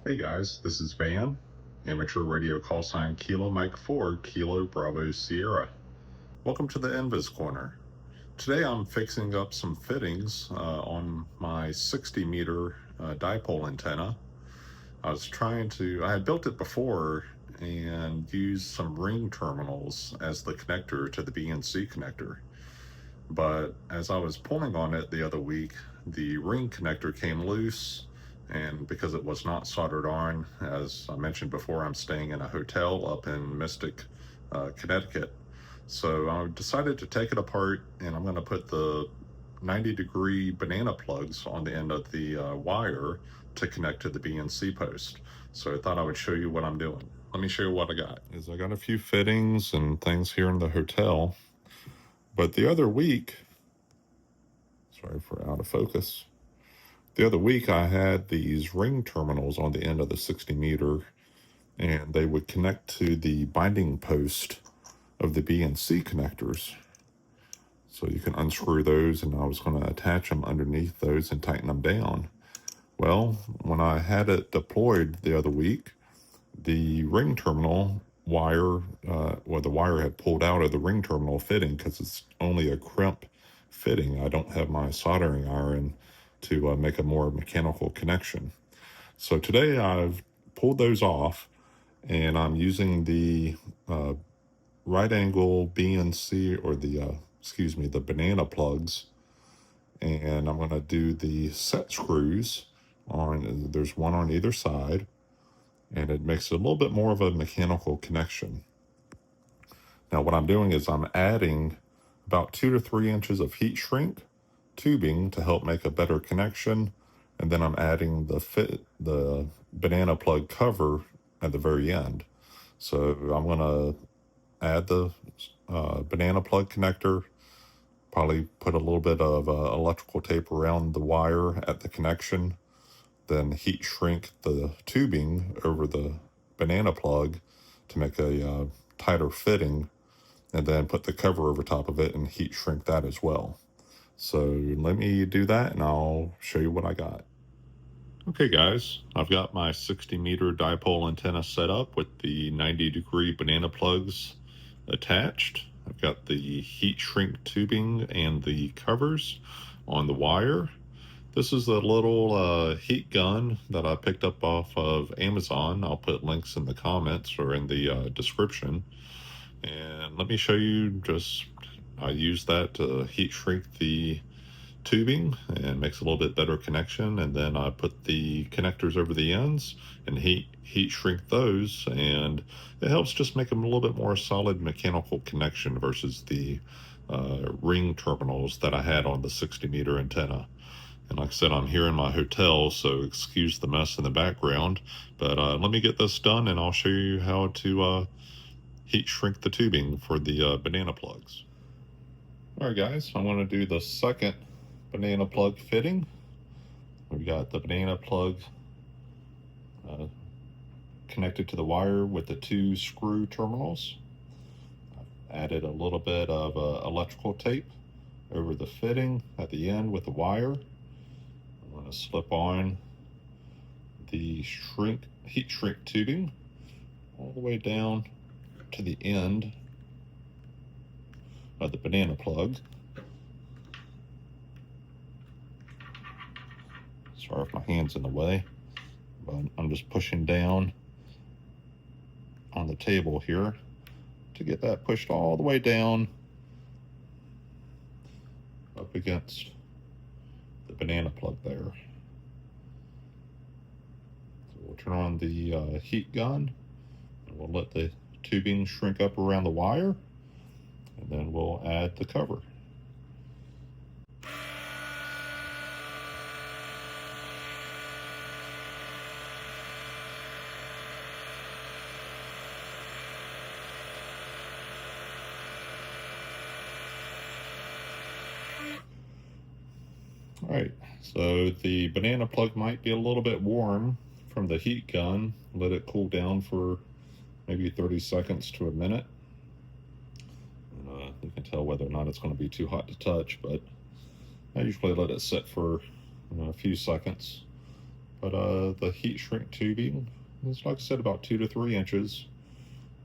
Hey guys, this is Van, amateur radio call sign Kilo Mike 4, Kilo Bravo Sierra. Welcome to the Invis Corner. Today I'm fixing up some fittings on my 60 meter dipole antenna. I had built it before and used some ring terminals as the connector to the BNC connector. But as I was pulling on it the other week, the ring connector came loose, and because it was not soldered on, as I mentioned before, I'm staying in a hotel up in Mystic, Connecticut. So I decided to take it apart, and I'm going to put the 90-degree banana plugs on the end of the wire to connect to the BNC post. So I thought I would show you what I'm doing. Let me show you what I got. I got a few fittings and things here in the hotel. But the other week, sorry for out of focus. The other week I had these ring terminals on the end of the 60 meter, and they would connect to the binding post of the BNC connectors. So you can unscrew those, and I was going to attach them underneath those and tighten them down. Well, when I had it deployed the other week, the ring terminal wire, the wire had pulled out of the ring terminal fitting because it's only a crimp fitting. I don't have my soldering iron to make a more mechanical connection. So today I've pulled those off, and I'm using the right angle BNC, or the banana plugs, and I'm going to do the set screws on. There's one on either side, and it makes it a little bit more of a mechanical connection. Now what I'm doing is I'm adding about 2 to 3 inches of heat shrink tubing to help make a better connection, and then I'm adding the banana plug cover at the very end. So I'm going to add the banana plug connector, probably put a little bit of electrical tape around the wire at the connection, then heat shrink the tubing over the banana plug to make a tighter fitting, and then put the cover over top of it and heat shrink that as well. So let me do that and I'll show you what I got. Okay guys, I've got my 60 meter dipole antenna set up with the 90-degree banana plugs attached. I've got the heat shrink tubing and the covers on the wire. This is a little heat gun that I picked up off of Amazon. I'll put links in the comments or in the description. And let me show you I use that to heat shrink the tubing and makes a little bit better connection. And then I put the connectors over the ends and heat shrink those, and it helps just make them a little bit more solid mechanical connection versus the ring terminals that I had on the 60 meter antenna. And like I said, I'm here in my hotel, so excuse the mess in the background. But let me get this done, and I'll show you how to heat shrink the tubing for the banana plugs. All right, guys, I'm going to do the second banana plug fitting. We've got the banana plug connected to the wire with the 2 screw terminals. I've added a little bit of electrical tape over the fitting at the end with the wire. I'm going to slip on the heat shrink tubing all the way down to the end of the banana plug. Sorry if my hand's in the way, but I'm just pushing down on the table here to get that pushed all the way down up against the banana plug there. So we'll turn on the heat gun, and we'll let the tubing shrink up around the wire, and then we'll add the cover. All right, so the banana plug might be a little bit warm from the heat gun. Let it cool down for maybe 30 seconds to a minute. And, you can tell whether or not it's going to be too hot to touch, but I usually let it sit for a few seconds But the heat shrink tubing is, like I said, about 2 to 3 inches.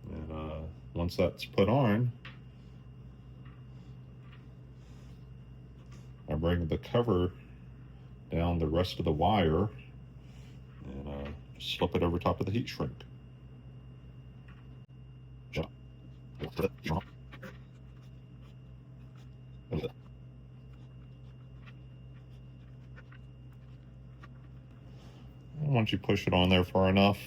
And once that's put on, I bring the cover down the rest of the wire and slip it over top of the heat shrink. Once you push it on there far enough,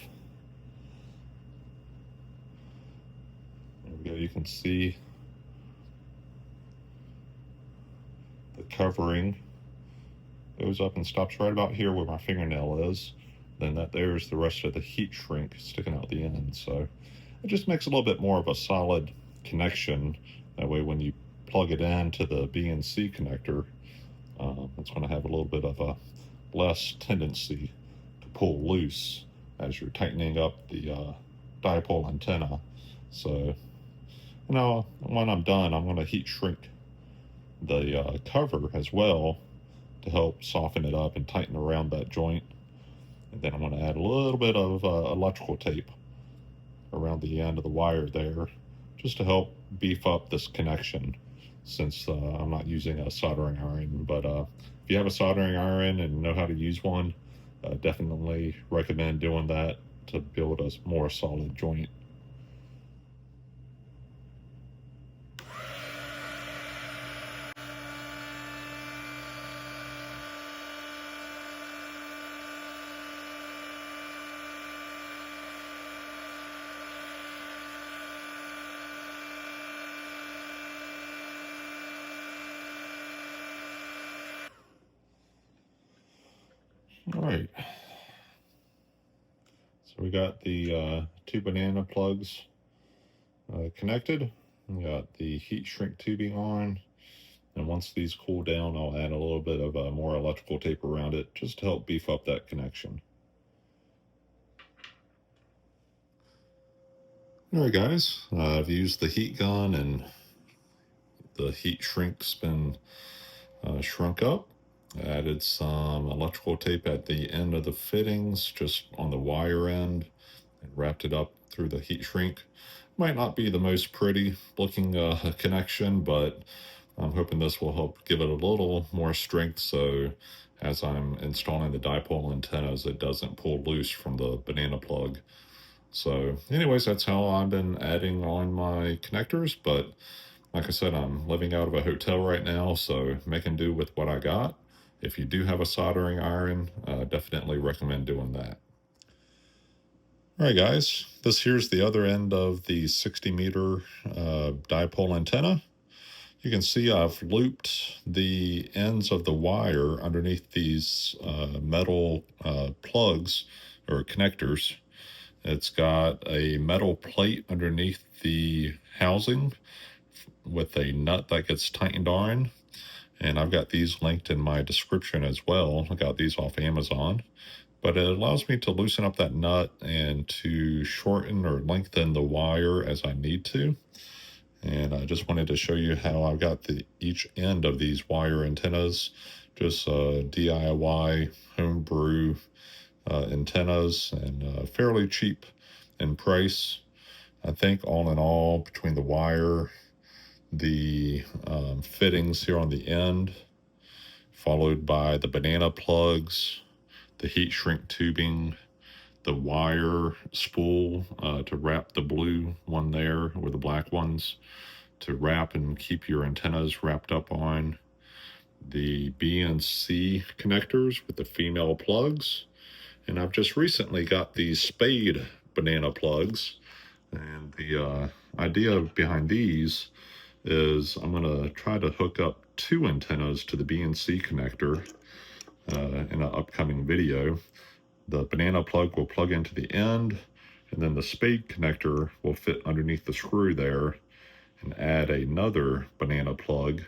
there we go, you can see the covering goes up and stops right about here where my fingernail is. Then there's the rest of the heat shrink sticking out the end. So it just makes a little bit more of a solid connection. That way when you plug it into the BNC connector, it's going to have a little bit of a less tendency to pull loose as you're tightening up the dipole antenna. So, when I'm done, I'm going to heat shrink the cover as well to help soften it up and tighten around that joint. And then I'm going to add a little bit of electrical tape around the end of the wire there, just to help beef up this connection, since I'm not using a soldering iron. But if you have a soldering iron and know how to use one, definitely recommend doing that to build a more solid joint. All right, so we got the 2 banana plugs connected. We got the heat shrink tubing on, and once these cool down, I'll add a little bit of more electrical tape around it just to help beef up that connection. All right, guys, I've used the heat gun and the heat shrink's been shrunk up. I added some electrical tape at the end of the fittings, just on the wire end, and wrapped it up through the heat shrink. Might not be the most pretty looking connection, but I'm hoping this will help give it a little more strength, so as I'm installing the dipole antennas, it doesn't pull loose from the banana plug. So anyways, that's how I've been adding on my connectors. But like I said, I'm living out of a hotel right now, so making do with what I got. If you do have a soldering iron, definitely recommend doing that. All right, guys, this here's the other end of the 60-meter dipole antenna. You can see I've looped the ends of the wire underneath these metal plugs or connectors. It's got a metal plate underneath the housing with a nut that gets tightened on. And I've got these linked in my description as well. I got these off Amazon. But it allows me to loosen up that nut and to shorten or lengthen the wire as I need to. And I just wanted to show you how I've got each end of these wire antennas, just DIY homebrew antennas, and fairly cheap in price. I think all in all, between the wire, the fittings here on the end, followed by the banana plugs, the heat shrink tubing, the wire spool to wrap the blue one there, or the black ones to wrap and keep your antennas wrapped up on, the BNC connectors with the female plugs, and I've just recently got these spade banana plugs. And the idea behind these is I'm going to try to hook up 2 antennas to the BNC connector in an upcoming video. The banana plug will plug into the end, and then the spade connector will fit underneath the screw there, and add another banana plug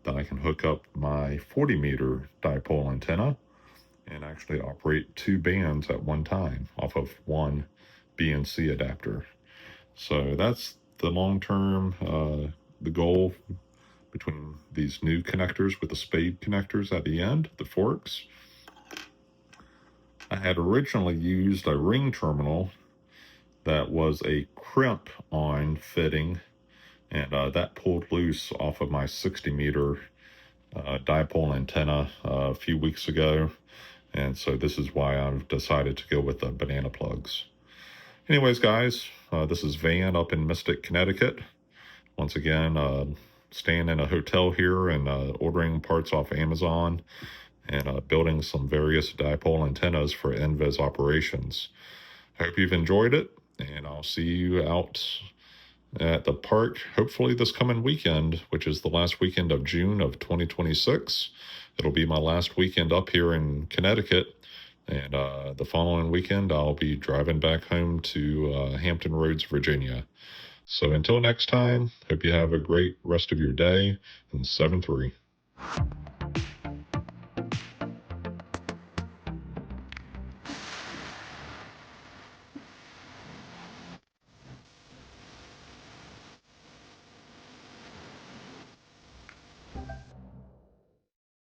that I can hook up my 40-meter dipole antenna and actually operate 2 bands at one time off of one BNC adapter. So that's the long-term, the goal between these new connectors with the spade connectors at the end, the forks. I had originally used a ring terminal that was a crimp on fitting, and that pulled loose off of my 60 meter dipole antenna a few weeks ago. And so this is why I've decided to go with the banana plugs. Anyways, guys, this is Van up in Mystic, Connecticut. Once again, staying in a hotel here and ordering parts off Amazon and building some various dipole antennas for NVIS operations. Hope you've enjoyed it, and I'll see you out at the park hopefully this coming weekend, which is the last weekend of June of 2026. It'll be my last weekend up here in Connecticut, and the following weekend I'll be driving back home to Hampton Roads, Virginia. So until next time, hope you have a great rest of your day, and 7-3.